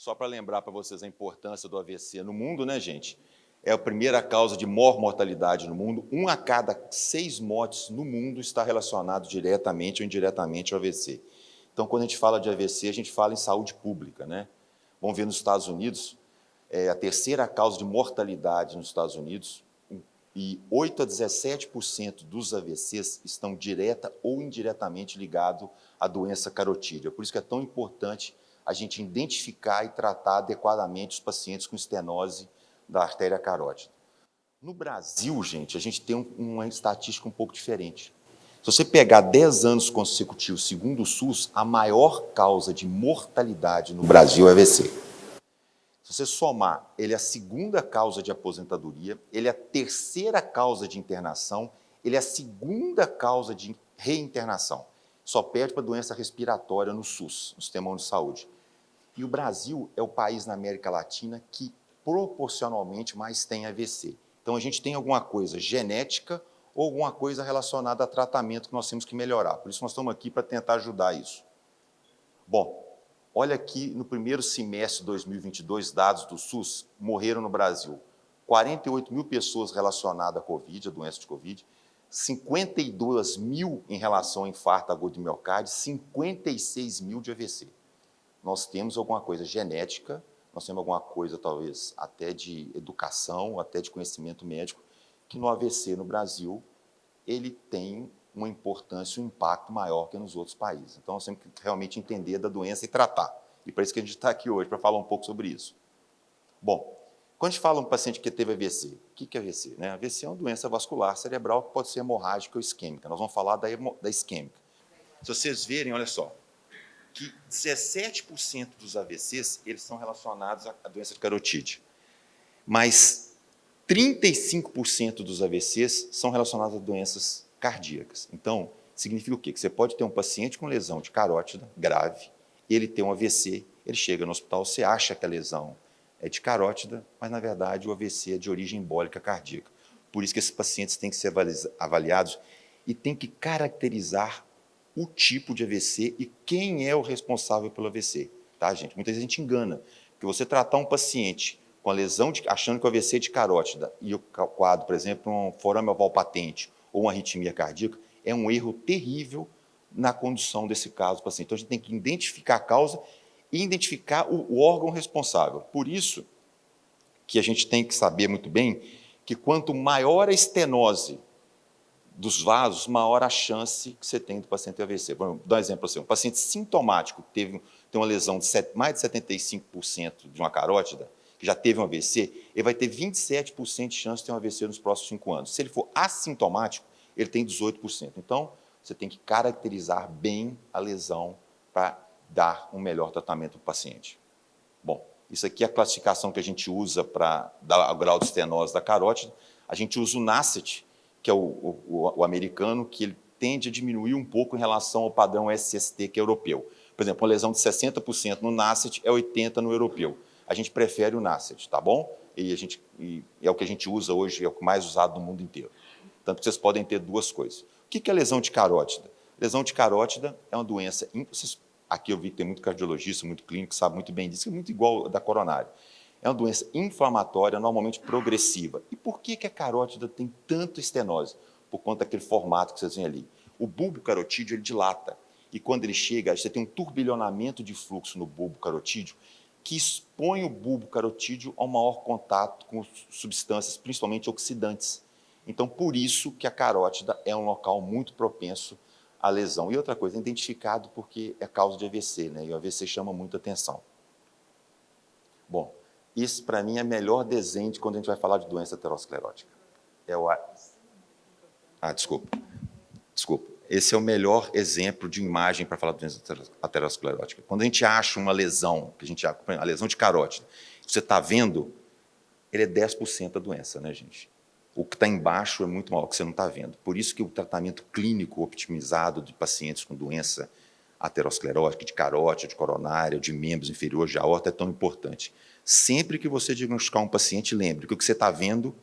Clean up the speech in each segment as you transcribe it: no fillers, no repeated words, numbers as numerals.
Só para lembrar para vocês a importância do AVC no mundo, né, gente? É a primeira causa de maior mortalidade no mundo. 1 a cada 6 mortes no mundo está relacionado diretamente ou indiretamente ao AVC. Então, quando a gente fala de AVC, a gente fala em saúde pública, né? Vamos ver nos Estados Unidos, é a terceira causa de mortalidade nos Estados Unidos, e 8 a 17% dos AVCs estão direta ou indiretamente ligados à doença carotídea. Por isso que é tão importante a gente identificar e tratar adequadamente os pacientes com estenose da artéria carótida. No Brasil, gente, a gente tem uma estatística um pouco diferente. Se você pegar 10 anos consecutivos, segundo o SUS, a maior causa de mortalidade no Brasil é AVC. Se você somar, ele é a segunda causa de aposentadoria, ele é a terceira causa de internação, ele é a segunda causa de reinternação. Só perde para doença respiratória no SUS, no Sistema Único de Saúde. E o Brasil é o país na América Latina que proporcionalmente mais tem AVC. Então, a gente tem alguma coisa genética ou alguma coisa relacionada a tratamento que nós temos que melhorar. Por isso, nós estamos aqui para tentar ajudar isso. Bom, olha aqui no primeiro semestre de 2022, dados do SUS, morreram no Brasil 48 mil pessoas relacionadas à Covid, a doença de Covid, 52 mil em relação ao infarto agudo de miocárdio, 56 mil de AVC. Nós temos alguma coisa genética, nós temos alguma coisa, talvez, até de educação, até de conhecimento médico, que no AVC no Brasil, ele tem uma importância, um impacto maior que nos outros países. Então, nós temos que realmente entender da doença e tratar. E para isso que a gente está aqui hoje, para falar um pouco sobre isso. Bom, quando a gente fala um paciente que teve AVC, o que é AVC? Né? AVC é uma doença vascular cerebral que pode ser hemorrágica ou isquêmica. Nós vamos falar da isquêmica. Se vocês verem, olha só, que 17% dos AVCs eles são relacionados à doença de carotídea, mas 35% dos AVCs são relacionados a doenças cardíacas. Então, significa o quê? Que você pode ter um paciente com lesão de carótida grave, ele tem um AVC, ele chega no hospital, você acha que a lesão é de carótida, mas, na verdade, o AVC é de origem embólica cardíaca. Por isso que esses pacientes têm que ser avaliados e têm que caracterizar o tipo de AVC e quem é o responsável pelo AVC. Tá, gente? Muitas vezes a gente engana, porque você tratar um paciente com a lesão, achando que o AVC é de carótida, e o quadro, por exemplo, um forame oval patente ou uma arritmia cardíaca, é um erro terrível na condução desse caso do paciente. Então, a gente tem que identificar a causa e identificar o órgão responsável. Por isso que a gente tem que saber muito bem que quanto maior a estenose dos vasos, maior a chance que você tem do paciente ter AVC. Vamos dar um exemplo assim, um paciente sintomático que tem uma lesão de mais de 75% de uma carótida, que já teve um AVC, ele vai ter 27% de chance de ter um AVC nos próximos 5 anos. Se ele for assintomático, ele tem 18%. Então, você tem que caracterizar bem a lesão para dar um melhor tratamento para o paciente. Bom, isso aqui é a classificação que a gente usa para dar o grau de estenose da carótida. A gente usa o NASCET, que é o americano, que ele tende a diminuir um pouco em relação ao padrão SST, que é europeu. Por exemplo, uma lesão de 60% no NASCET é 80% no europeu. A gente prefere o NASCET, tá bom? E é o que a gente usa hoje, é o mais usado no mundo inteiro. Tanto que vocês podem ter duas coisas. O que é lesão de carótida? Lesão de carótida é uma doença... Aqui eu vi que tem muito cardiologista, muito clínico, que sabe muito bem disso, é muito igual da coronária. É uma doença inflamatória, normalmente progressiva. E por que a carótida tem tanta estenose? Por conta daquele formato que vocês veem ali. O bulbo carotídeo, ele dilata. E quando ele chega, você tem um turbilhonamento de fluxo no bulbo carotídeo que expõe o bulbo carotídeo ao maior contato com substâncias, principalmente oxidantes. Então, por isso que a carótida é um local muito propenso à lesão. E outra coisa, é identificado porque é causa de AVC, né? E o AVC chama muita atenção. Bom, isso, para mim, é o melhor desenho de quando a gente vai falar de doença aterosclerótica. Desculpa. Esse é o melhor exemplo de imagem para falar de doença aterosclerótica. Quando a gente acha uma lesão, a lesão de carótida, você está vendo, ele é 10% da doença, né, gente? O que está embaixo é muito maior, que você não está vendo. Por isso que o tratamento clínico optimizado de pacientes com doença aterosclerótica, de carótida, de coronária, de membros inferiores de aorta é tão importante. Sempre que você diagnosticar um paciente, lembre que o que você está vendo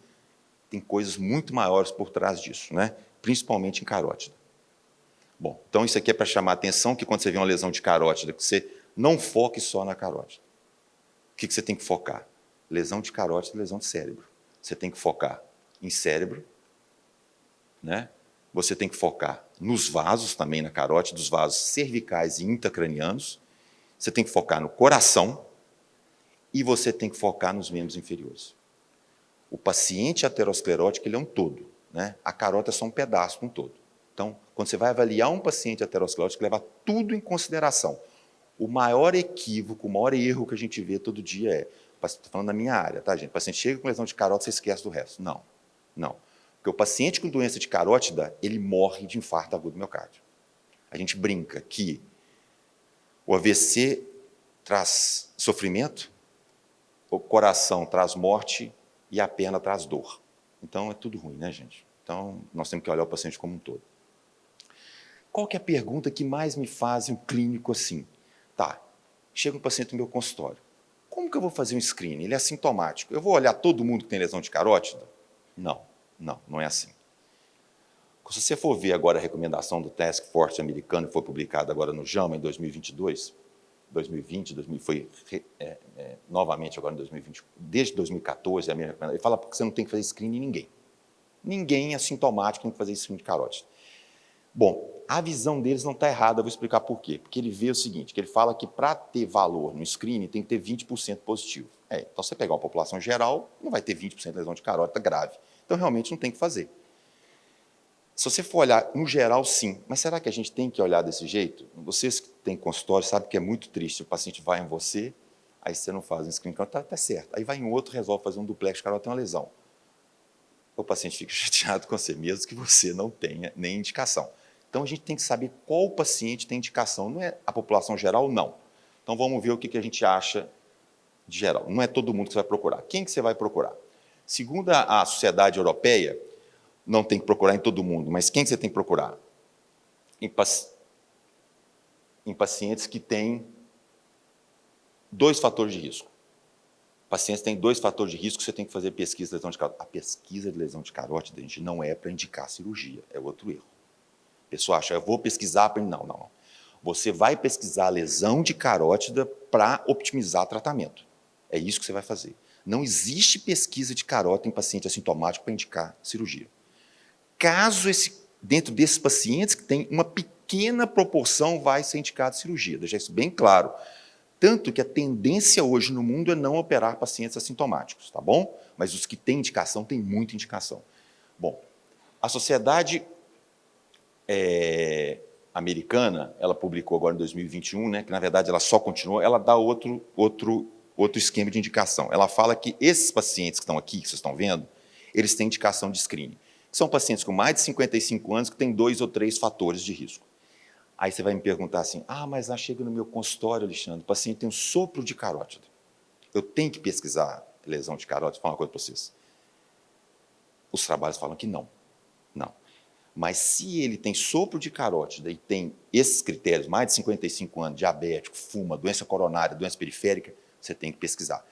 tem coisas muito maiores por trás disso, né? Principalmente em carótida. Bom, então isso aqui é para chamar a atenção que quando você vê uma lesão de carótida, que você não foque só na carótida. que você tem que focar? Lesão de carótida e lesão de cérebro. Você tem que focar em cérebro, né? Você tem que focar nos vasos também, na carótida, dos vasos cervicais e intracranianos. Você tem que focar no coração e você tem que focar nos membros inferiores. O paciente aterosclerótico ele é um todo, né? A carótida é só um pedaço de um todo. Então, quando você vai avaliar um paciente aterosclerótico, leva tudo em consideração. O maior equívoco, o maior erro que a gente vê todo dia é, estou falando da minha área, tá, gente? O paciente chega com lesão de carótida, você esquece do resto. Não, não. Porque o paciente com doença de carótida, ele morre de infarto agudo do miocárdio. A gente brinca que o AVC traz sofrimento, o coração traz morte e a perna traz dor. Então, é tudo ruim, né, gente? Então, nós temos que olhar o paciente como um todo. Qual que é a pergunta que mais me faz um clínico assim? Tá, chega um paciente no meu consultório. Como que eu vou fazer um screening? Ele é assintomático. Eu vou olhar todo mundo que tem lesão de carótida? Não, não é assim. Se você for ver agora a recomendação do Task Force americano, que foi publicada agora no JAMA em 2022, 2020, foi novamente agora em 2020, desde 2014, ele fala que você não tem que fazer screening em ninguém. Ninguém assintomático tem que fazer screening de carótida. Bom, a visão deles não está errada, eu vou explicar por quê. Porque ele vê o seguinte, que ele fala que para ter valor no screening tem que ter 20% positivo. Então, se você pegar uma população geral, não vai ter 20% de lesão de carótida grave. Então, realmente não tem que fazer. Se você for olhar, no geral, sim. Mas será que a gente tem que olhar desse jeito? Vocês que têm consultório sabem que é muito triste. O paciente vai em você, aí você não faz um screening, tá certo. Aí vai em outro, resolve fazer um duplex de carótida, tem uma lesão. O paciente fica chateado com você, mesmo que você não tenha nem indicação. Então, a gente tem que saber qual paciente tem indicação. Não é a população geral, não. Então, vamos ver o que a gente acha de geral. Não é todo mundo que você vai procurar. Quem que você vai procurar? Segundo a Sociedade Europeia, não tem que procurar em todo mundo, mas quem que você tem que procurar? Em pacientes que têm 2 fatores de risco. Pacientes têm 2 fatores de risco, você tem que fazer pesquisa de lesão de carótida. A pesquisa de lesão de carótida, gente, não é para indicar cirurgia, é outro erro. A pessoa acha, eu vou pesquisar para... Não. Você vai pesquisar a lesão de carótida para optimizar tratamento. É isso que você vai fazer. Não existe pesquisa de carótida em paciente assintomático para indicar cirurgia. Caso dentro desses pacientes que tem uma pequena proporção vai ser indicado cirurgia, deixar isso bem claro. Tanto que a tendência hoje no mundo é não operar pacientes assintomáticos, tá bom? Mas os que têm indicação, têm muita indicação. Bom, a sociedade americana, ela publicou agora em 2021, né, que na verdade ela só continuou, ela dá outro esquema de indicação. Ela fala que esses pacientes que estão aqui, que vocês estão vendo, eles têm indicação de screening. São pacientes com mais de 55 anos que têm 2 ou 3 fatores de risco. Aí você vai me perguntar assim, mas chega no meu consultório, Alexandre, o paciente tem um sopro de carótida. Eu tenho que pesquisar lesão de carótida? Vou falar uma coisa para vocês. Os trabalhos falam que não. Mas se ele tem sopro de carótida e tem esses critérios, mais de 55 anos, diabético, fuma, doença coronária, doença periférica, você tem que pesquisar.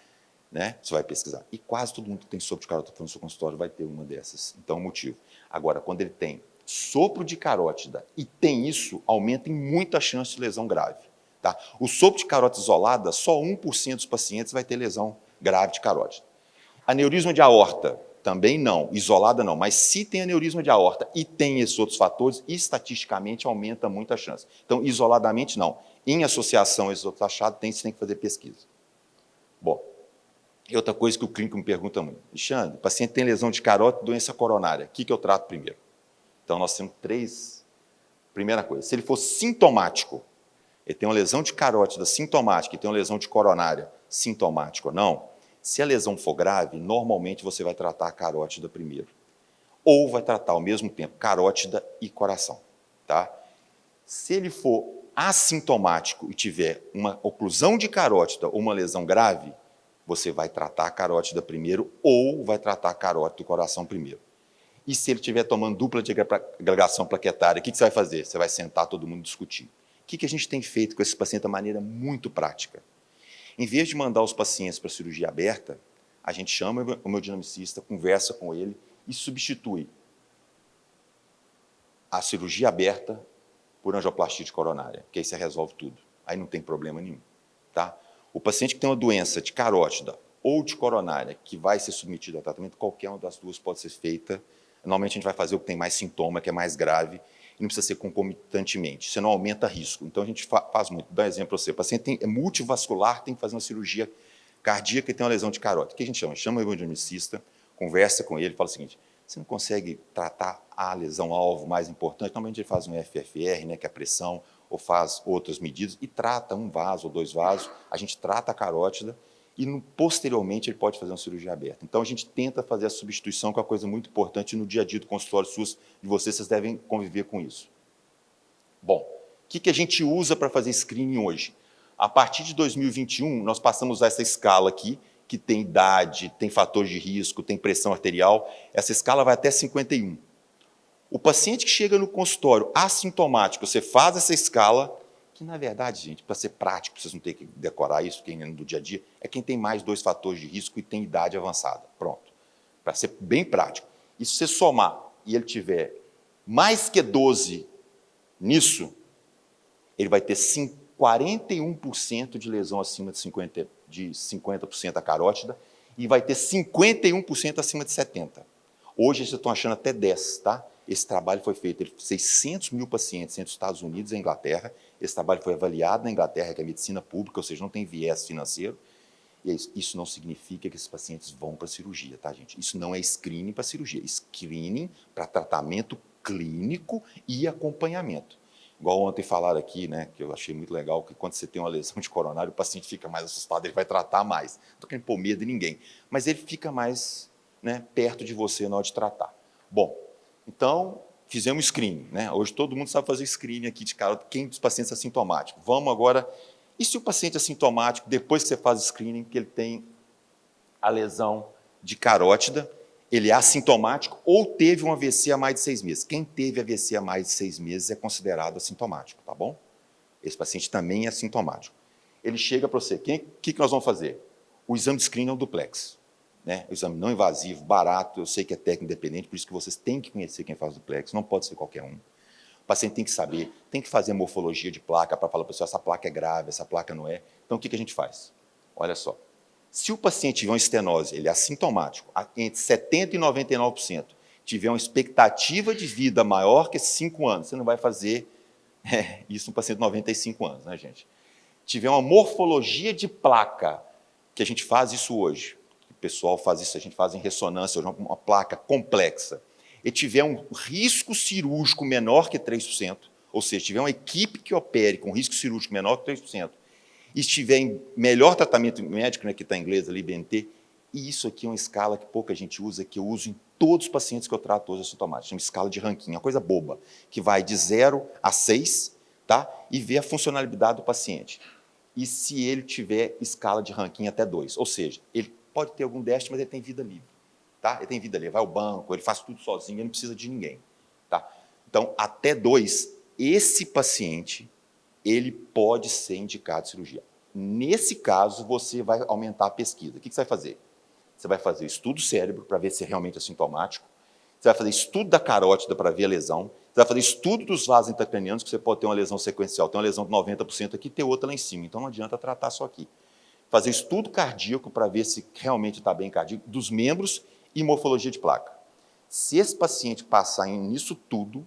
Né? Você vai pesquisar. E quase todo mundo que tem sopro de carótida no seu consultório vai ter uma dessas. Então, é o motivo. Agora, quando ele tem sopro de carótida e tem isso, aumenta em muito a chance de lesão grave. Tá? O sopro de carótida isolada, só 1% dos pacientes vai ter lesão grave de carótida. Aneurisma de aorta, também não, isolada não, mas se tem aneurisma de aorta e tem esses outros fatores, estatisticamente aumenta muito a chance. Então, isoladamente não. Em associação a esses outros achados, você tem que fazer pesquisa. Bom, e outra coisa que o clínico me pergunta muito, Alexandre, o paciente tem lesão de carótida e doença coronária, o que eu trato primeiro? Então, nós temos 3. Primeira coisa, se ele for sintomático, ele tem uma lesão de carótida sintomática e tem uma lesão de coronária sintomática ou não, se a lesão for grave, normalmente você vai tratar a carótida primeiro. Ou vai tratar ao mesmo tempo carótida e coração. Tá? Se ele for assintomático e tiver uma oclusão de carótida ou uma lesão grave, você vai tratar a carótida primeiro ou vai tratar a carótida do coração primeiro. E se ele estiver tomando dupla de agregação plaquetária, o que você vai fazer? Você vai sentar todo mundo discutir. O que a gente tem feito com esse paciente de maneira muito prática? Em vez de mandar os pacientes para a cirurgia aberta, a gente chama o meu dinamicista, conversa com ele e substitui a cirurgia aberta por angioplastia coronária, que aí você resolve tudo. Aí não tem problema nenhum. Tá? O paciente que tem uma doença de carótida ou de coronária, que vai ser submetido a tratamento, qualquer uma das duas pode ser feita. Normalmente a gente vai fazer o que tem mais sintoma, que é mais grave, e não precisa ser concomitantemente, você não aumenta risco. Então a gente faz muito. Dá um exemplo para você, o paciente é multivascular, tem que fazer uma cirurgia cardíaca e tem uma lesão de carótida. O que a gente chama? Chama o hemodinamicista, conversa com ele, fala o seguinte: você não consegue tratar a lesão-alvo mais importante? Normalmente ele faz um FFR, né, que é a pressão, ou faz outras medidas, e trata um vaso ou dois vasos, a gente trata a carótida, e posteriormente ele pode fazer uma cirurgia aberta. Então a gente tenta fazer a substituição, que é uma coisa muito importante no dia a dia do consultório SUS de vocês, vocês devem conviver com isso. Bom, o que a gente usa para fazer screening hoje? A partir de 2021, nós passamos a essa escala aqui, que tem idade, tem fatores de risco, tem pressão arterial, essa escala vai até 51. O paciente que chega no consultório assintomático, você faz essa escala, que na verdade, gente, para ser prático, vocês não tem que decorar isso, quem é do dia a dia, é quem tem mais 2 fatores de risco e tem idade avançada. Pronto. Para ser bem prático. E se você somar e ele tiver mais que 12 nisso, ele vai ter 41% de lesão acima de 50% a carótida e vai ter 51% acima de 70%. Hoje, vocês estão achando até 10%, tá? Esse trabalho foi feito em 600 mil pacientes entre os Estados Unidos e a Inglaterra. Esse trabalho foi avaliado na Inglaterra, que é medicina pública, ou seja, não tem viés financeiro. E isso não significa que esses pacientes vão para a cirurgia, tá, gente? Isso não é screening para cirurgia, é screening para tratamento clínico e acompanhamento. Igual ontem falaram aqui, né, que eu achei muito legal, que quando você tem uma lesão de coronário, o paciente fica mais assustado, ele vai tratar mais. Não estou querendo pôr medo em ninguém, mas ele fica mais, né, perto de você na hora de tratar. Bom, então, fizemos screening, né? Hoje todo mundo sabe fazer screening aqui de cara, quem dos pacientes assintomáticos. Vamos agora, e se o paciente assintomático, depois que você faz o screening, que ele tem a lesão de carótida, ele é assintomático ou teve um AVC há mais de 6 meses. Quem teve AVC há mais de 6 meses é considerado assintomático, tá bom? Esse paciente também é assintomático. Ele chega para você, o que nós vamos fazer? O exame de screening é um duplex. Né? O exame não invasivo, barato, eu sei que é técnico independente, por isso que vocês têm que conhecer quem faz o duplex, não pode ser qualquer um. O paciente tem que saber, tem que fazer morfologia de placa para falar para o pessoal, essa placa é grave, essa placa não é. Então, o que a gente faz? Olha só, se o paciente tiver uma estenose, ele é assintomático, entre 70% e 99%, tiver uma expectativa de vida maior que 5 anos, você não vai fazer isso no paciente de 95 anos, né, gente? Tiver uma morfologia de placa, que a gente faz isso hoje, o pessoal faz isso, a gente faz em ressonância, uma placa complexa, e tiver um risco cirúrgico menor que 3%, ou seja, tiver uma equipe que opere com risco cirúrgico menor que 3%, e estiver em melhor tratamento médico, né, que está em inglês ali, BNT, e isso aqui é uma escala que pouca gente usa, que eu uso em todos os pacientes que eu trato hoje assintomáticos, uma escala de ranking, uma coisa boba, que vai de 0 a 6, tá? E vê a funcionalidade do paciente. E se ele tiver escala de ranking até 2, ou seja, ele pode ter algum déficit, mas ele tem vida livre, tá? Ele tem vida livre, vai ao banco, ele faz tudo sozinho, ele não precisa de ninguém, tá? Então, até 2, esse paciente, ele pode ser indicado cirurgia. Nesse caso, você vai aumentar a pesquisa. O que você vai fazer? Você vai fazer estudo do cérebro para ver se é realmente assintomático, você vai fazer estudo da carótida para ver a lesão, você vai fazer estudo dos vasos intracranianos, que você pode ter uma lesão sequencial, tem uma lesão de 90% aqui, ter outra lá em cima, então não adianta tratar só aqui. Fazer estudo cardíaco para ver se realmente está bem cardíaco, dos membros e morfologia de placa. Se esse paciente passar nisso tudo,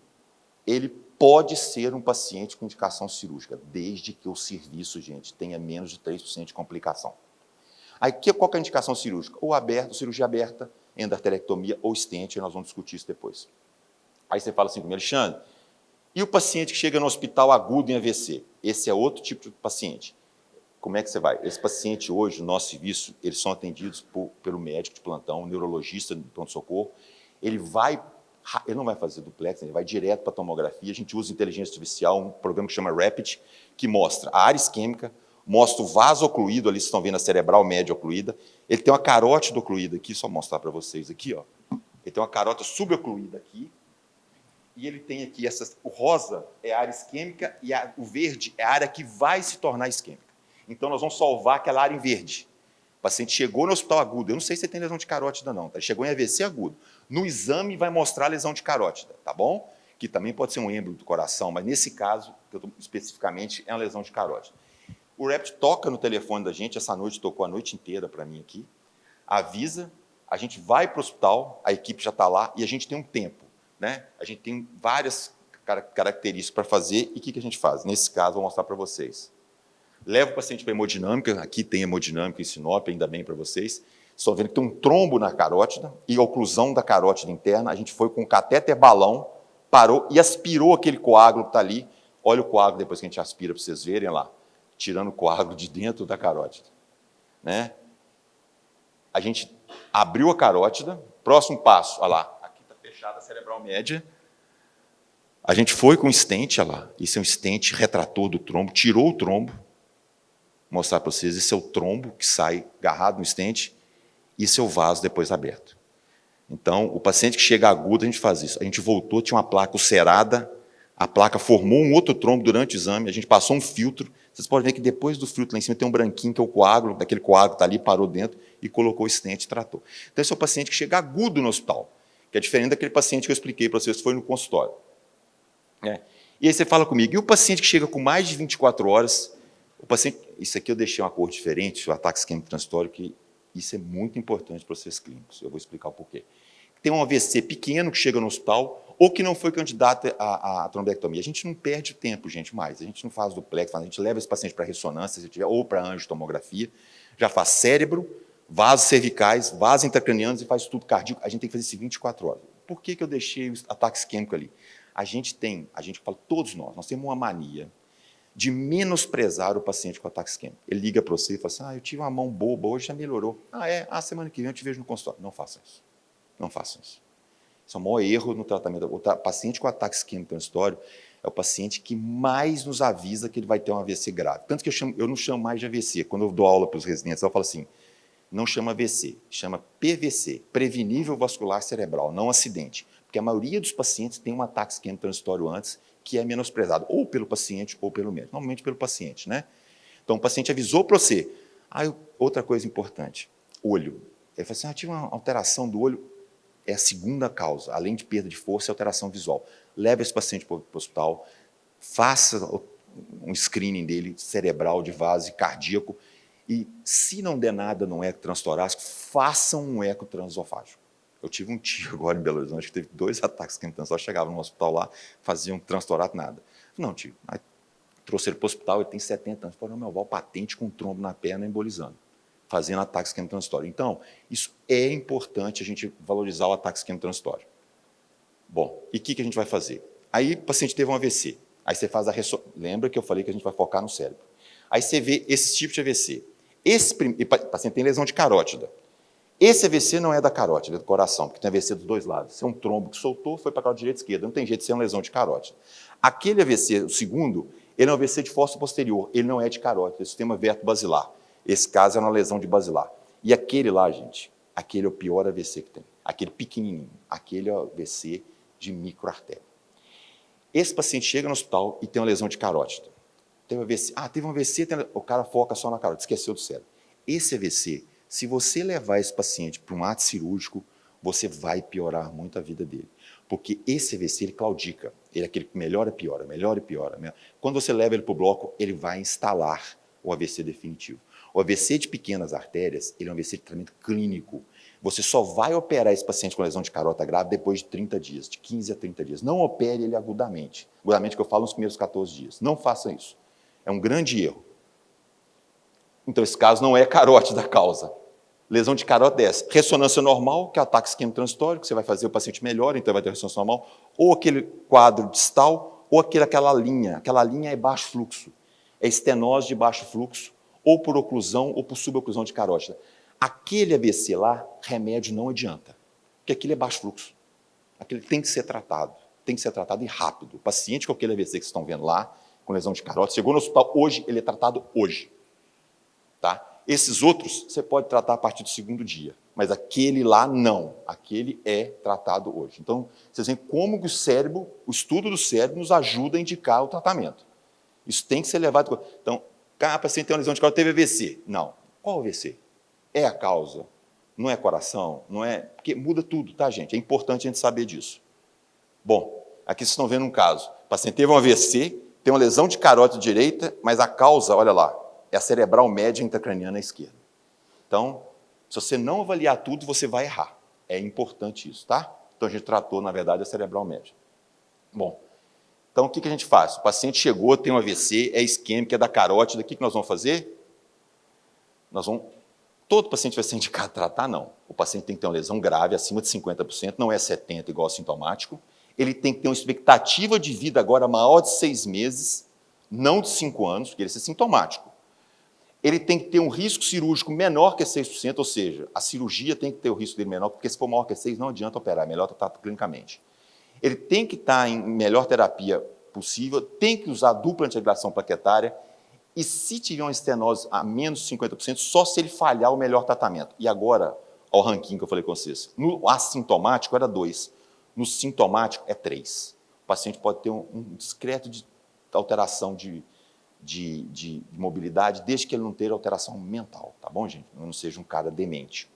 ele pode ser um paciente com indicação cirúrgica, desde que o serviço, gente, tenha menos de 3% de complicação. Aí, qual que é a indicação cirúrgica? Ou aberto, cirurgia aberta, endarterectomia ou stent, nós vamos discutir isso depois. Aí você fala assim comigo, Alexandre, e o paciente que chega no hospital agudo em AVC? Esse é outro tipo de paciente. Como é que você vai? Esse paciente hoje, no nosso serviço, eles são atendidos pelo médico de plantão, neurologista de pronto-socorro, ele não vai fazer duplex, ele vai direto para a tomografia, a gente usa inteligência artificial, um programa que chama Rapid, que mostra a área isquêmica, mostra o vaso ocluído, ali vocês estão vendo a cerebral média ocluída, ele tem uma carótida ocluída aqui, só mostrar para vocês aqui, ó. Ele tem uma carótida subocluída aqui, e ele tem aqui, o rosa é a área isquêmica e o verde é a área que vai se tornar isquêmica. Então, nós vamos salvar aquela área em verde. O paciente chegou no hospital agudo, eu não sei se ele tem lesão de carótida não, tá? Ele chegou em AVC agudo. No exame vai mostrar a lesão de carótida, tá bom? Que também pode ser um êmbolo do coração, mas nesse caso, especificamente, é uma lesão de carótida. O Rapid toca no telefone da gente, essa noite tocou a noite inteira para mim aqui, avisa, a gente vai para o hospital, a equipe já está lá e a gente tem um tempo, né? A gente tem várias características para fazer e o que a gente faz? Nesse caso, vou mostrar para vocês. Leva o paciente para a hemodinâmica, aqui tem hemodinâmica em Sinop, ainda bem para vocês. Estão vendo que tem um trombo na carótida e a oclusão da carótida interna. A gente foi com um catéter balão, parou e aspirou aquele coágulo que está ali. Olha o coágulo depois que a gente aspira, para vocês verem lá, tirando o coágulo de dentro da carótida. Né? A gente abriu a carótida, próximo passo, olha lá, aqui está fechada a cerebral média. A gente foi com um stent, olha lá, isso é um stent retrator do trombo, tirou o trombo, mostrar para vocês, esse é o trombo que sai agarrado no stent, isso é o vaso depois aberto. Então, o paciente que chega agudo, a gente faz isso. A gente voltou, tinha uma placa ulcerada, a placa formou um outro trombo durante o exame, a gente passou um filtro, vocês podem ver que depois do filtro lá em cima tem um branquinho, que é o coágulo, daquele coágulo está ali, parou dentro e colocou o stent e tratou. Então, esse é o paciente que chega agudo no hospital, que é diferente daquele paciente que eu expliquei para vocês, que foi no consultório. E aí você fala comigo, e o paciente que chega com mais de 24 horas, o paciente, isso aqui eu deixei uma cor diferente, o ataque isquêmico transitório, que isso é muito importante para vocês clínicos, eu vou explicar o porquê. Tem um AVC pequeno que chega no hospital, ou que não foi candidato à trombectomia. A gente não perde tempo, gente, mais. A gente não faz duplex, a gente leva esse paciente para ressonância, se tiver, ou para angiotomografia, já faz cérebro, vasos cervicais, vasos intracranianos e faz estudo cardíaco. A gente tem que fazer isso 24 horas. Por que eu deixei o ataque isquêmico ali? A gente fala, todos nós temos uma mania de menosprezar o paciente com ataque isquêmico. Ele liga para você e fala assim, eu tive uma mão boba, hoje já melhorou. Semana que vem eu te vejo no consultório. Não façam isso. Não façam isso. Isso é o maior erro no tratamento. O paciente com ataque isquêmico transitório é o paciente que mais nos avisa que ele vai ter um AVC grave. Tanto que eu não chamo mais de AVC. Quando eu dou aula para os residentes, eu falo assim, não chama AVC, chama PVC, prevenível vascular cerebral, não acidente. Porque a maioria dos pacientes tem um ataque isquêmico transitório antes, que é menosprezado, ou pelo paciente ou pelo médico. Normalmente pelo paciente, né? Então, o paciente avisou para você. Outra coisa importante, olho. Ele fala assim, tive uma alteração do olho, é a segunda causa, além de perda de força, é alteração visual. Leve esse paciente para o hospital, faça um screening dele, cerebral, de vaso, cardíaco, e se não der nada no eco transtorácico, façam um eco transesofágico. Eu tive um tio agora em Belo Horizonte que teve 2 ataques isquêmicos transitórios, chegava no hospital lá, fazia um transtorato, nada. Não, tio, aí trouxe ele para o hospital, ele tem 70 anos, falou, meu avó patente com um trombo na perna embolizando, fazendo ataque isquêmico transitório. Então, isso é importante a gente valorizar o ataque isquêmico transitório. Bom, e o que a gente vai fazer? Aí o paciente teve um AVC, aí você faz a ressonância, lembra que eu falei que a gente vai focar no cérebro. Aí você vê esse tipo de AVC. O paciente tem lesão de carótida. Esse AVC não é da carótida, é do coração, porque tem AVC dos dois lados. Esse é um trombo que soltou, foi para a carótida direita e esquerda. Não tem jeito de ser uma lesão de carótida. Aquele AVC, o segundo, ele é um AVC de fossa posterior, ele não é de carótida, é sistema vertebro-basilar. Esse caso é uma lesão de basilar. E aquele lá, gente, aquele é o pior AVC que tem. Aquele pequenininho, aquele é o AVC de microartéria. Esse paciente chega no hospital e tem uma lesão de carótida. Teve um AVC, o cara foca só na carótida, esqueceu do cérebro. Esse AVC, se você levar esse paciente para um ato cirúrgico, você vai piorar muito a vida dele. Porque esse AVC, ele claudica. Ele é aquele que melhora e piora, melhora e piora. Quando você leva ele para o bloco, ele vai instalar o AVC definitivo. O AVC de pequenas artérias, ele é um AVC de tratamento clínico. Você só vai operar esse paciente com lesão de carótida grave depois de 30 dias, de 15 a 30 dias. Não opere ele agudamente. Agudamente que eu falo nos primeiros 14 dias. Não façam isso. É um grande erro. Então, esse caso não é carótida a causa. Lesão de carótida é essa. Ressonância normal, que é o ataque isquêmico transitório, que você vai fazer o paciente melhor, então vai ter ressonância normal, ou aquele quadro distal, ou aquela linha. Aquela linha é baixo fluxo. É estenose de baixo fluxo, ou por oclusão, ou por suboclusão de carótida. Aquele AVC lá, remédio não adianta, porque aquilo é baixo fluxo. Aquele tem que ser tratado e rápido. O paciente com aquele AVC que vocês estão vendo lá, com lesão de carótida, chegou no hospital hoje, ele é tratado hoje. Tá? Esses outros, você pode tratar a partir do segundo dia, mas aquele lá, não. Aquele é tratado hoje. Então, vocês veem como o estudo do cérebro nos ajuda a indicar o tratamento. Isso tem que ser levado... Então, o paciente tem uma lesão de carótida, teve AVC. Não. Qual AVC? É a causa? Não é coração? Não é... Porque muda tudo, tá, gente? É importante a gente saber disso. Bom, aqui vocês estão vendo um caso. O paciente teve um AVC, tem uma lesão de carótida direita, mas a causa, olha lá, é a cerebral média intracraniana esquerda. Então, se você não avaliar tudo, você vai errar. É importante isso, tá? Então, a gente tratou, na verdade, a cerebral média. Bom, então, o que a gente faz? O paciente chegou, tem um AVC, é isquêmico, é da carótida, o que nós vamos fazer? Todo paciente vai ser indicado tratar? Não. O paciente tem que ter uma lesão grave, acima de 50%, não é 70% igual sintomático. Ele tem que ter uma expectativa de vida agora maior de 6 meses, não de 5 anos, porque ele é sintomático. Ele tem que ter um risco cirúrgico menor que 6%, ou seja, a cirurgia tem que ter o risco dele menor, porque se for maior que 6%, não adianta operar, é melhor tratar clinicamente. Ele tem que estar em melhor terapia possível, tem que usar dupla antiagregação plaquetária, e se tiver uma estenose a menos de 50%, só se ele falhar o melhor tratamento. E agora, ao ranking que eu falei com vocês, no assintomático era 2, no sintomático é 3. O paciente pode ter um discreto de alteração de mobilidade, desde que ele não tenha alteração mental, tá bom, gente? Não seja um cara demente.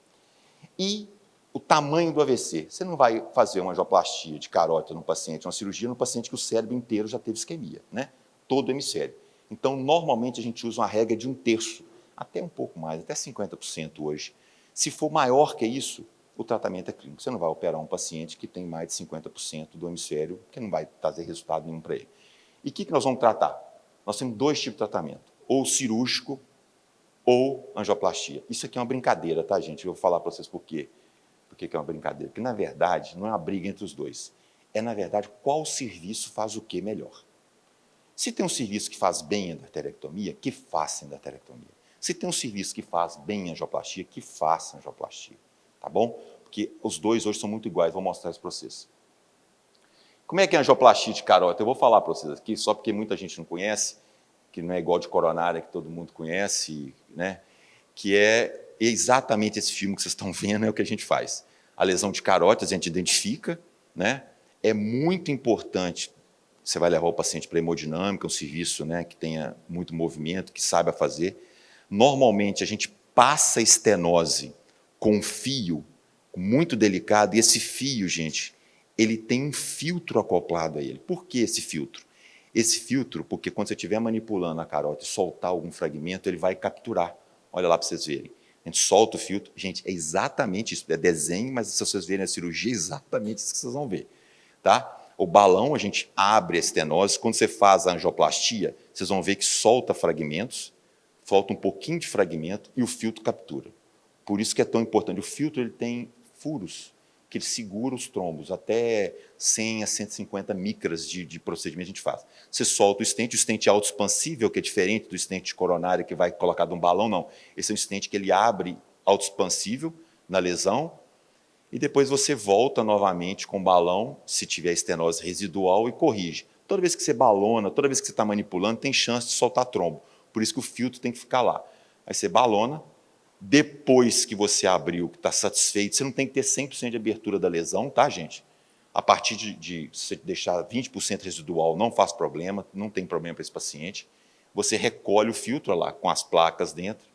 E o tamanho do AVC. Você não vai fazer uma angioplastia de carótida no paciente, uma cirurgia no paciente que o cérebro inteiro já teve isquemia, né? Todo o hemisfério. Então, normalmente, a gente usa uma regra de 1/3, até um pouco mais, até 50% hoje. Se for maior que isso, o tratamento é clínico. Você não vai operar um paciente que tem mais de 50% do hemisfério, que não vai trazer resultado nenhum para ele. E o que nós vamos tratar? Nós temos 2 tipos de tratamento, ou cirúrgico ou angioplastia. Isso aqui é uma brincadeira, tá, gente? Eu vou falar para vocês por quê. Por que é uma brincadeira? Porque, na verdade, não é uma briga entre os dois. É, na verdade, qual serviço faz o que melhor. Se tem um serviço que faz bem a endarterectomia, que faça endarterectomia. Se tem um serviço que faz bem a angioplastia, que faça angioplastia. Tá bom? Porque os dois hoje são muito iguais, vou mostrar isso para vocês. Como é que é a angioplastia de carótida? Eu vou falar para vocês aqui, só porque muita gente não conhece, que não é igual de coronária, que todo mundo conhece, né? Que é exatamente esse filme que vocês estão vendo, é o que a gente faz. A lesão de carótida a gente identifica, né? É muito importante, você vai levar o paciente para a hemodinâmica, um serviço, né, que tenha muito movimento, que saiba fazer. Normalmente, a gente passa a estenose com um fio muito delicado, e esse fio, gente, ele tem um filtro acoplado a ele. Por que esse filtro? Esse filtro, porque quando você estiver manipulando a carótida e soltar algum fragmento, ele vai capturar. Olha lá para vocês verem. A gente solta o filtro. Gente, é exatamente isso. É desenho, mas se vocês verem a cirurgia, é exatamente isso que vocês vão ver. Tá? O balão, a gente abre a estenose. Quando você faz a angioplastia, vocês vão ver que solta fragmentos, falta um pouquinho de fragmento e o filtro captura. Por isso que é tão importante. O filtro ele tem furos, que ele segura os trombos, até 100 a 150 micras de procedimento a gente faz. Você solta o stent autoexpansível, que é diferente do stent coronário que vai colocar num balão, não. Esse é um stent que ele abre autoexpansível na lesão, e depois você volta novamente com o balão, se tiver estenose residual, e corrige. Toda vez que você balona, toda vez que você está manipulando, tem chance de soltar trombo. Por isso que o filtro tem que ficar lá. Aí você balona, depois que você abriu, que está satisfeito, você não tem que ter 100% de abertura da lesão, tá, gente? A partir de você deixar 20% residual, não faz problema, não tem problema para esse paciente. Você recolhe o filtro lá, com as placas dentro,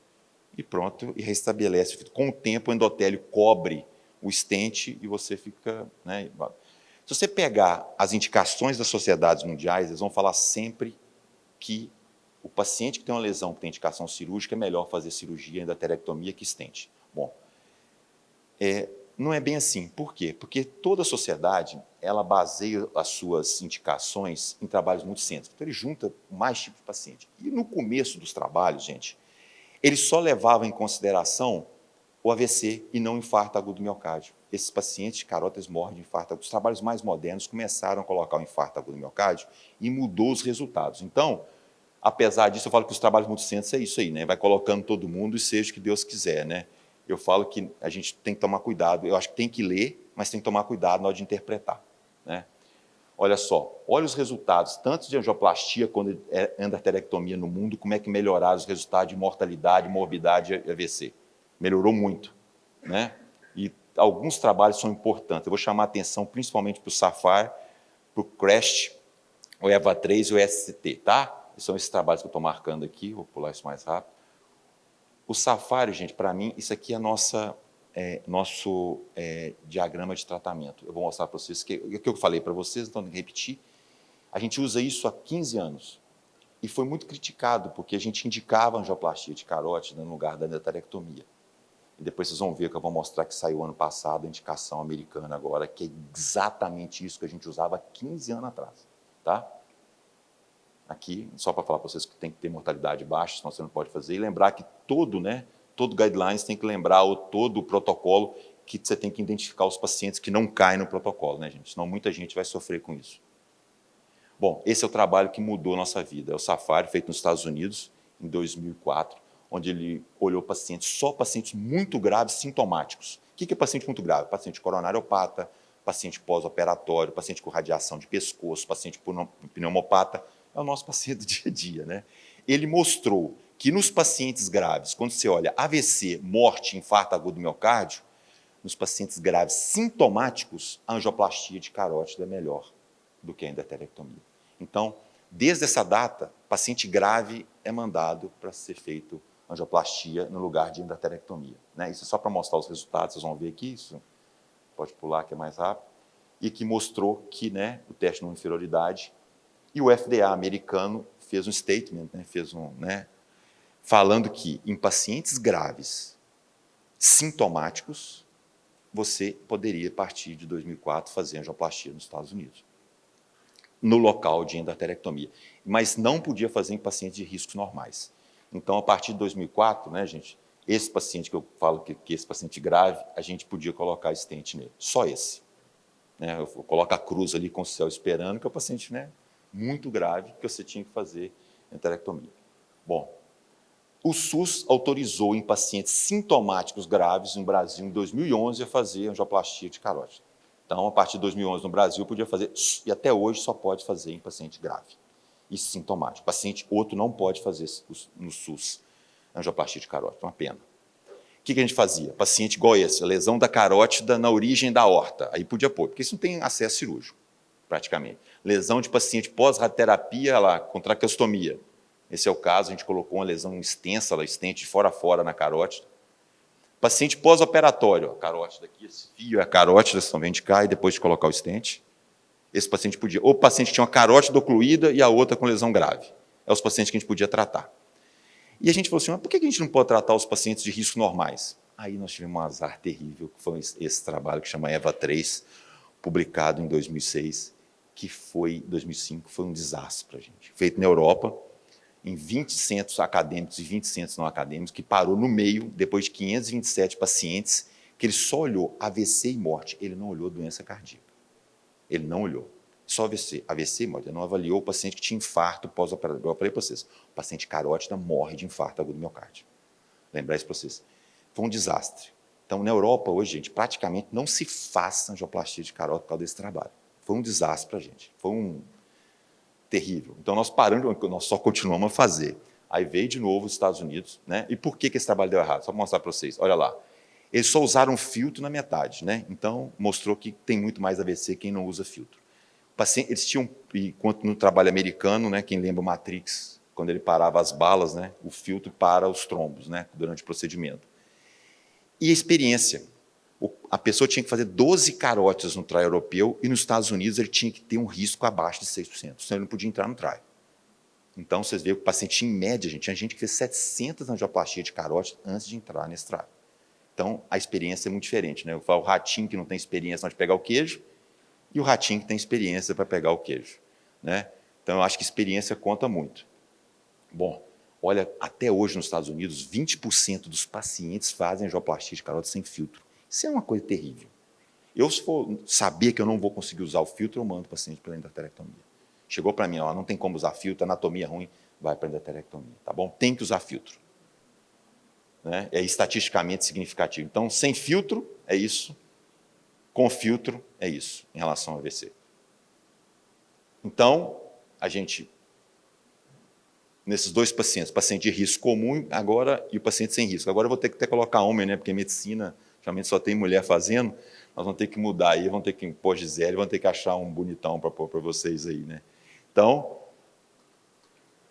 e pronto, e restabelece o filtro. Com o tempo, o endotélio cobre o stent e você fica... Né? Se você pegar as indicações das sociedades mundiais, eles vão falar sempre que o paciente que tem uma lesão que tem indicação cirúrgica, é melhor fazer cirurgia endarterectomia que stent. Bom, não é bem assim. Por quê? Porque toda a sociedade, ela baseia as suas indicações em trabalhos multicêntricos. Então, ele junta mais tipos de paciente. E no começo dos trabalhos, gente, eles só levavam em consideração o AVC e não o infarto agudo do miocárdio. Esses pacientes de carótidas morrem de infarto agudo. Os trabalhos mais modernos começaram a colocar o infarto agudo do miocárdio e mudou os resultados. Então, apesar disso, eu falo que os trabalhos multicêntricos é isso aí, né? Vai colocando todo mundo e seja o que Deus quiser, né? Eu falo que a gente tem que tomar cuidado, eu acho que tem que ler, mas tem que tomar cuidado na hora de interpretar, né? Olha só, olha os resultados, tanto de angioplastia quanto de endarterectomia no mundo, como é que melhoraram os resultados de mortalidade, morbidade e AVC. Melhorou muito, né? E alguns trabalhos são importantes. Eu vou chamar a atenção principalmente para o SAPPHIRE, para o CREST, o EVA3 e o SCT, tá? São esses trabalhos que eu estou marcando aqui, vou pular isso mais rápido. O SAPPHIRE, gente, para mim, isso aqui é nosso diagrama de tratamento. Eu vou mostrar para vocês, o que eu falei para vocês, então, repetir. A gente usa isso há 15 anos. E foi muito criticado, porque a gente indicava angioplastia de carótida no lugar da endarterectomia. E depois vocês vão ver que eu vou mostrar que saiu ano passado a indicação americana agora, que é exatamente isso que a gente usava há 15 anos atrás. Tá? Aqui, só para falar para vocês que tem que ter mortalidade baixa, senão você não pode fazer. E lembrar que todo guidelines tem que lembrar, ou todo o protocolo, que você tem que identificar os pacientes que não caem no protocolo, né, gente? Senão muita gente vai sofrer com isso. Bom, esse é o trabalho que mudou a nossa vida. É o Safari, feito nos Estados Unidos, em 2004, onde ele olhou só pacientes muito graves, sintomáticos. O que é paciente muito grave? Paciente coronariopata, paciente pós-operatório, paciente com radiação de pescoço, paciente pneumopata. É o nosso paciente do dia a dia, né? Ele mostrou que nos pacientes graves, quando você olha AVC, morte, infarto agudo do miocárdio, nos pacientes graves sintomáticos, a angioplastia de carótida é melhor do que a endarterectomia. Então, desde essa data, paciente grave é mandado para ser feito angioplastia no lugar de endarterectomia. Né? Isso é só para mostrar os resultados, vocês vão ver aqui, isso pode pular que é mais rápido, e que mostrou que, né, o teste de não inferioridade, e o FDA americano fez um statement, né, falando que em pacientes graves, sintomáticos, você poderia, a partir de 2004, fazer angioplastia nos Estados Unidos, no local de endarterectomia, mas não podia fazer em pacientes de riscos normais. Então, a partir de 2004, né, gente, esse paciente que eu falo que esse paciente grave, a gente podia colocar stent nele, só esse. Né, eu coloco a cruz ali com o céu esperando, que é o paciente, né, muito grave, que você tinha que fazer enterectomia. Bom, o SUS autorizou em pacientes sintomáticos graves no Brasil, em 2011, a fazer angioplastia de carótida. Então, a partir de 2011, no Brasil, podia fazer, e até hoje só pode fazer em paciente grave e sintomático. Paciente outro não pode fazer no SUS angioplastia de carótida, uma pena. O que a gente fazia? Paciente igual esse, lesão da carótida na origem da aorta. Aí podia pôr, porque isso não tem acesso cirúrgico, praticamente. Lesão de paciente pós-radioterapia, lá, com traqueostomia. Esse é o caso, a gente colocou uma lesão extensa, stent de fora a fora na carótida. Paciente pós-operatório, a carótida aqui, esse fio é a carótida, vocês estão vendo de cá, e depois de colocar o stent. Esse paciente podia, ou o paciente tinha uma carótida ocluída e a outra com lesão grave. É os pacientes que a gente podia tratar. E a gente falou assim, mas por que a gente não pode tratar os pacientes de risco normais? Aí nós tivemos um azar terrível, que foi esse trabalho que chama EVA3, publicado em 2006, que foi, 2005, foi um desastre para a gente. Feito na Europa, em 20 centros acadêmicos e 20 centros não acadêmicos, que parou no meio, depois de 527 pacientes, que ele só olhou AVC e morte, ele não olhou doença cardíaca. Ele não olhou. Só AVC, AVC e morte. Ele não avaliou o paciente que tinha infarto pós-operatório. Eu falei para vocês, o paciente carótida morre de infarto agudo do miocárdio. Lembrar isso para vocês. Foi um desastre. Então, na Europa, hoje, gente, praticamente não se faz angioplastia de carótida por causa desse trabalho. Foi um desastre para a gente. Foi um terrível. Então, nós paramos, nós só continuamos a fazer. Aí veio de novo os Estados Unidos, né? E por que esse trabalho deu errado? Só para mostrar para vocês. Olha lá. Eles só usaram filtro na metade, né? Então, mostrou que tem muito mais AVC quem não usa filtro. Eles tinham, enquanto no trabalho americano, né, quem lembra o Matrix, quando ele parava as balas, né, o filtro para os trombos, né, durante o procedimento. E a experiência. A pessoa tinha que fazer 12 carótidas no trial europeu e nos Estados Unidos ele tinha que ter um risco abaixo de 6%, senão ele não podia entrar no trial. Então, vocês veem que o paciente, em média, tinha gente que fez 700 angioplastias de carótida antes de entrar nesse trial. Então, a experiência é muito diferente. Né? Eu falo o ratinho que não tem experiência na hora de pegar o queijo e o ratinho que tem experiência para pegar o queijo. Né? Então, eu acho que experiência conta muito. Bom, olha, até hoje nos Estados Unidos, 20% dos pacientes fazem angioplastia de carótida sem filtro. Isso é uma coisa terrível. Eu, se for saber que eu não vou conseguir usar o filtro, eu mando o paciente para a endarterectomia. Chegou para mim, ó, não tem como usar filtro, anatomia é ruim, vai para a endarterectomia. Tá bom? Tem que usar filtro. Né? É estatisticamente significativo. Então, sem filtro, é isso. Com filtro, é isso, em relação ao AVC. Então, a gente, nesses dois pacientes, paciente de risco comum agora e o paciente sem risco. Agora eu vou ter que até colocar homem, né? Porque medicina, geralmente só tem mulher fazendo, nós vamos ter que mudar aí, vamos ter que pôr Gisele, vamos ter que achar um bonitão para pôr para vocês aí. Né? Então,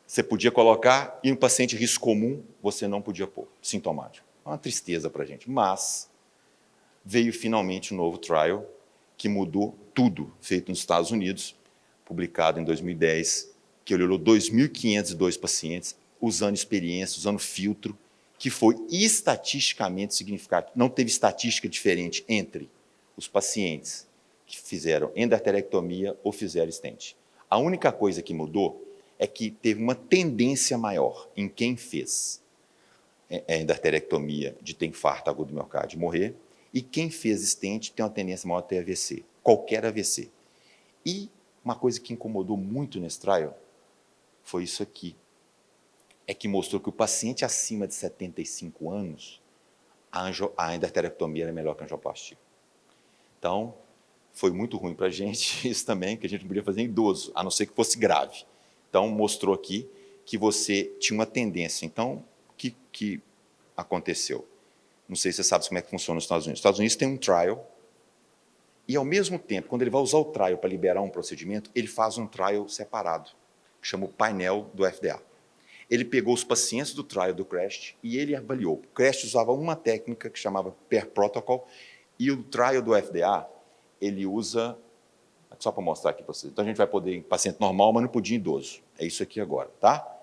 você podia colocar, e no paciente de risco comum, você não podia pôr, sintomático. É uma tristeza para a gente, mas veio finalmente um novo trial que mudou tudo, feito nos Estados Unidos, publicado em 2010, que ele olhou 2.502 pacientes, usando experiência, usando filtro, que foi estatisticamente significativo. Não teve estatística diferente entre os pacientes que fizeram endarterectomia ou fizeram stent. A única coisa que mudou é que teve uma tendência maior em quem fez endarterectomia de ter infarto agudo do miocárdio e morrer, e quem fez stent tem uma tendência maior a ter AVC, qualquer AVC. E uma coisa que incomodou muito nesse trial foi isso aqui, é que mostrou que o paciente acima de 75 anos, a endarterectomia era melhor que a angioplastia. Então, foi muito ruim para a gente isso também, que a gente não podia fazer em idoso, a não ser que fosse grave. Então, mostrou aqui que você tinha uma tendência. Então, o que aconteceu? Não sei se você sabe como é que funciona nos Estados Unidos. Nos Estados Unidos tem um trial, e ao mesmo tempo, quando ele vai usar o trial para liberar um procedimento, ele faz um trial separado, que chama o painel do FDA. Ele pegou os pacientes do trial do CRASH e ele avaliou. O CRASH usava uma técnica que chamava per protocol, e o trial do FDA, ele usa, só para mostrar aqui para vocês, então a gente vai poder em paciente normal, mas não podia em idoso. É isso aqui agora, tá?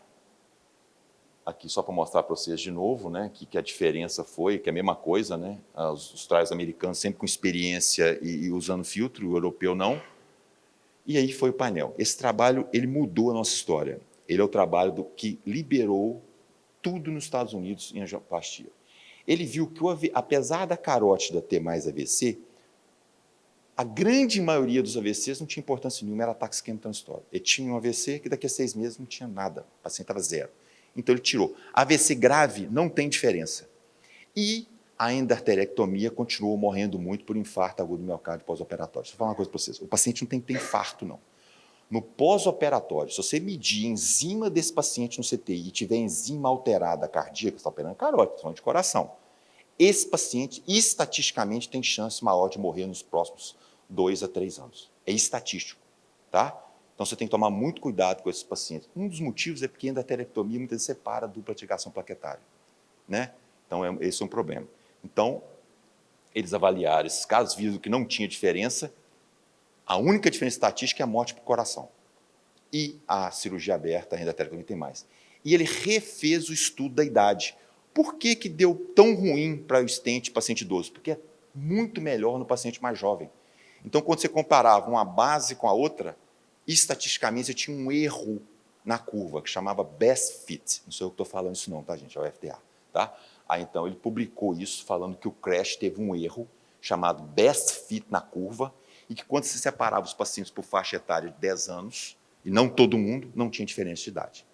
Aqui só para mostrar para vocês de novo, né, que a diferença foi, que é a mesma coisa, né, os trials americanos sempre com experiência e usando filtro, o europeu não. E aí foi o painel. Esse trabalho, ele mudou a nossa história. Ele é o trabalho que liberou tudo nos Estados Unidos em angioplastia. Ele viu que, apesar da carótida ter mais AVC, a grande maioria dos AVCs não tinha importância nenhuma, era ataque isquêmico transitório. Ele tinha um AVC que daqui a 6 meses não tinha nada, o paciente estava zero. Então ele tirou. AVC grave não tem diferença. E a endarterectomia continuou morrendo muito por infarto agudo do miocárdio pós-operatório. Deixa eu falar uma coisa para vocês. O paciente não tem que ter infarto, não. No pós-operatório, se você medir a enzima desse paciente no CTI e tiver enzima alterada cardíaca, você está operando carótida, falando de coração. Esse paciente, estatisticamente, tem chance maior de morrer nos próximos 2 a 3 anos. É estatístico, tá? Então, você tem que tomar muito cuidado com esses pacientes. Um dos motivos é porque a endarterectomia muitas vezes separa a dupla ligação plaquetária, né? Então, esse é um problema. Então, eles avaliaram esses casos, viram que não tinha diferença. A única diferença estatística é a morte por coração. E a cirurgia aberta, a endarterectomia tem mais. E ele refez o estudo da idade. Por que deu tão ruim para o stent paciente idoso? Porque é muito melhor no paciente mais jovem. Então, quando você comparava uma base com a outra, estatisticamente você tinha um erro na curva, que chamava best fit. Não sou eu que estou falando isso não, tá, gente? É o FDA. Tá? Aí, então, ele publicou isso, falando que o CRASH teve um erro chamado best fit na curva, e que quando se separava os pacientes por faixa etária de 10 anos, e não todo mundo, não tinha diferença de idade.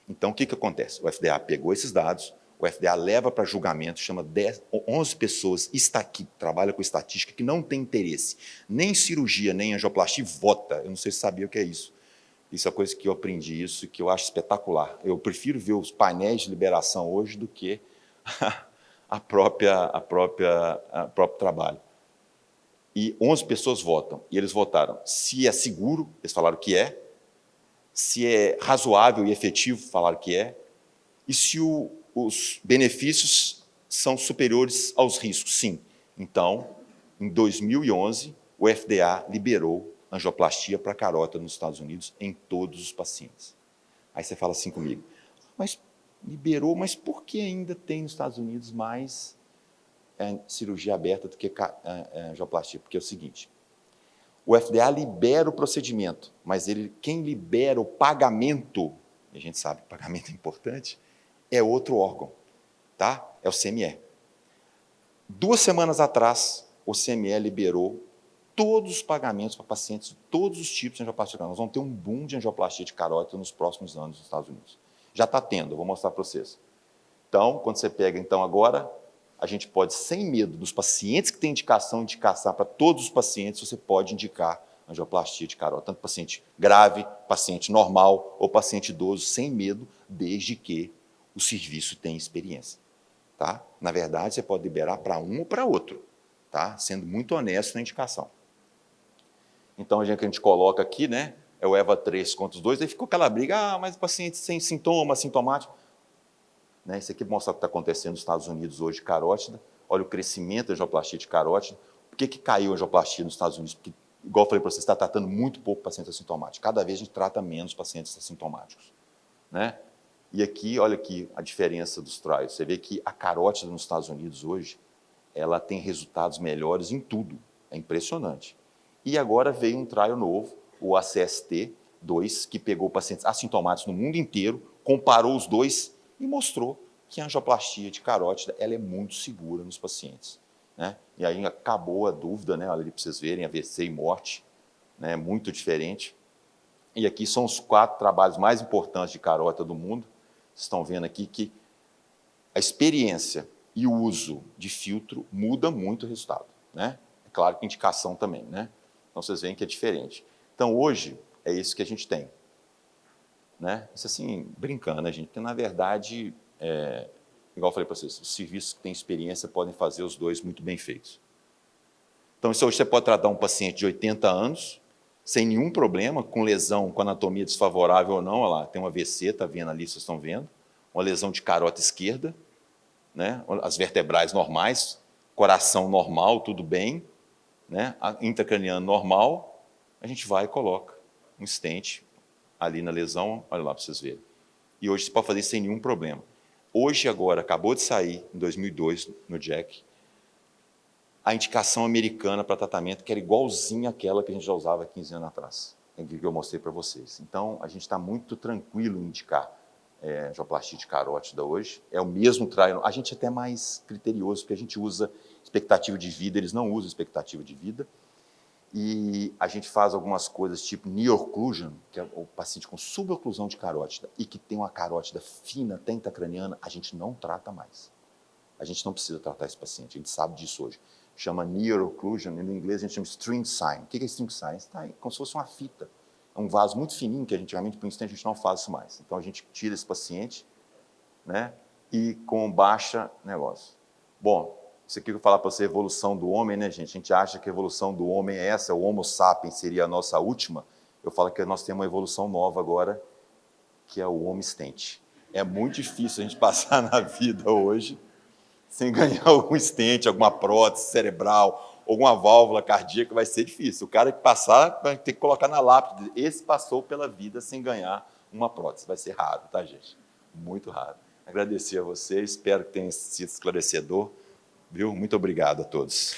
Então, o que acontece? O FDA pegou esses dados, o FDA leva para julgamento, chama 11 pessoas que trabalham com estatística, que não tem interesse, nem em cirurgia, nem em angioplastia, e vota. Eu não sei se você sabia o que é isso. Isso é coisa que eu aprendi, isso que eu acho espetacular. Eu prefiro ver os painéis de liberação hoje do que o próprio trabalho. E 11 pessoas votam, e eles votaram se é seguro, eles falaram que é, se é razoável e efetivo, falaram que é, e se os benefícios são superiores aos riscos, sim. Então, em 2011, o FDA liberou angioplastia para carótida nos Estados Unidos em todos os pacientes. Aí você fala assim comigo, mas liberou, mas por que ainda tem nos Estados Unidos mais cirurgia aberta do que angioplastia? Porque é o seguinte, o FDA libera o procedimento, mas quem libera o pagamento, e a gente sabe que o pagamento é importante, é outro órgão, tá? É o CME. 2 semanas atrás, o CME liberou todos os pagamentos para pacientes de todos os tipos de angioplastia. Nós vamos ter um boom de angioplastia de carótida nos próximos anos nos Estados Unidos. Já está tendo, eu vou mostrar para vocês. Então, quando você pega, então, agora, a gente pode, sem medo, dos pacientes que têm indicação para todos os pacientes, você pode indicar angioplastia de carótida, tanto paciente grave, paciente normal ou paciente idoso, sem medo, desde que o serviço tenha experiência. Tá? Na verdade, você pode liberar para um ou para outro, tá? Sendo muito honesto na indicação. Então, a gente coloca aqui, né, é o EVA 3 contra os 2, aí ficou aquela briga, mas o paciente sem sintoma, assintomático. Né, isso aqui mostra o que está acontecendo nos Estados Unidos hoje de carótida. Olha o crescimento da angioplastia de carótida. Por que caiu a angioplastia nos Estados Unidos? Porque igual eu falei para você, está tratando muito pouco pacientes assintomáticos. Cada vez a gente trata menos pacientes assintomáticos, né? E aqui, olha aqui a diferença dos trials. Você vê que a carótida nos Estados Unidos hoje, ela tem resultados melhores em tudo. É impressionante. E agora veio um trial novo, o ACST-2, que pegou pacientes assintomáticos no mundo inteiro, comparou os dois e mostrou que a angioplastia de carótida ela é muito segura nos pacientes, né? E aí acabou a dúvida, né? Olha ali para vocês verem, AVC e morte, né? Muito diferente. E aqui são os 4 trabalhos mais importantes de carótida do mundo. Vocês estão vendo aqui que a experiência e o uso de filtro muda muito o resultado, né? É claro que indicação também, né? Então, vocês veem que é diferente. Então, hoje, é isso que a gente tem, né? Isso assim, brincando, né, gente? Porque, na verdade, igual eu falei para vocês, os serviços que têm experiência podem fazer os dois muito bem feitos. Então, isso hoje você pode tratar um paciente de 80 anos, sem nenhum problema, com lesão, com anatomia desfavorável ou não, olha lá, tem um AVC, está vendo ali, vocês estão vendo, uma lesão de carota esquerda, né? As vertebrais normais, coração normal, tudo bem, né? Intracraniano normal, a gente vai e coloca um stent ali na lesão, olha lá para vocês verem. E hoje você pode fazer sem nenhum problema. Hoje, agora, acabou de sair, em 2002, no JACC, a indicação americana para tratamento, que era igualzinha àquela que a gente já usava há 15 anos atrás, que eu mostrei para vocês. Então, a gente está muito tranquilo em indicar angioplastia de carótida hoje. É o mesmo trial. A gente é até mais criterioso, porque a gente usa expectativa de vida, eles não usam expectativa de vida. E a gente faz algumas coisas tipo near occlusion, que é o paciente com suboclusão de carótida e que tem uma carótida fina, até intracraniana, a gente não trata mais. A gente não precisa tratar esse paciente, a gente sabe disso hoje. Chama near occlusion, e no inglês a gente chama string sign. O que é string sign? Está como se fosse uma fita. É um vaso muito fininho, que antigamente, por instante, a gente não faz isso mais. Então, a gente tira esse paciente, né, e com baixa negócio. Bom, isso aqui que eu vou falar para você, evolução do homem, né, gente? A gente acha que a evolução do homem é essa, o Homo sapiens seria a nossa última. Eu falo que nós temos uma evolução nova agora, que é o Homo stent. É muito difícil a gente passar na vida hoje sem ganhar algum stent, alguma prótese cerebral, alguma válvula cardíaca, vai ser difícil. O cara que passar vai ter que colocar na lápide, esse passou pela vida sem ganhar uma prótese. Vai ser raro, tá, gente? Muito raro. Agradecer a vocês, espero que tenha sido esclarecedor, viu? Muito obrigado a todos.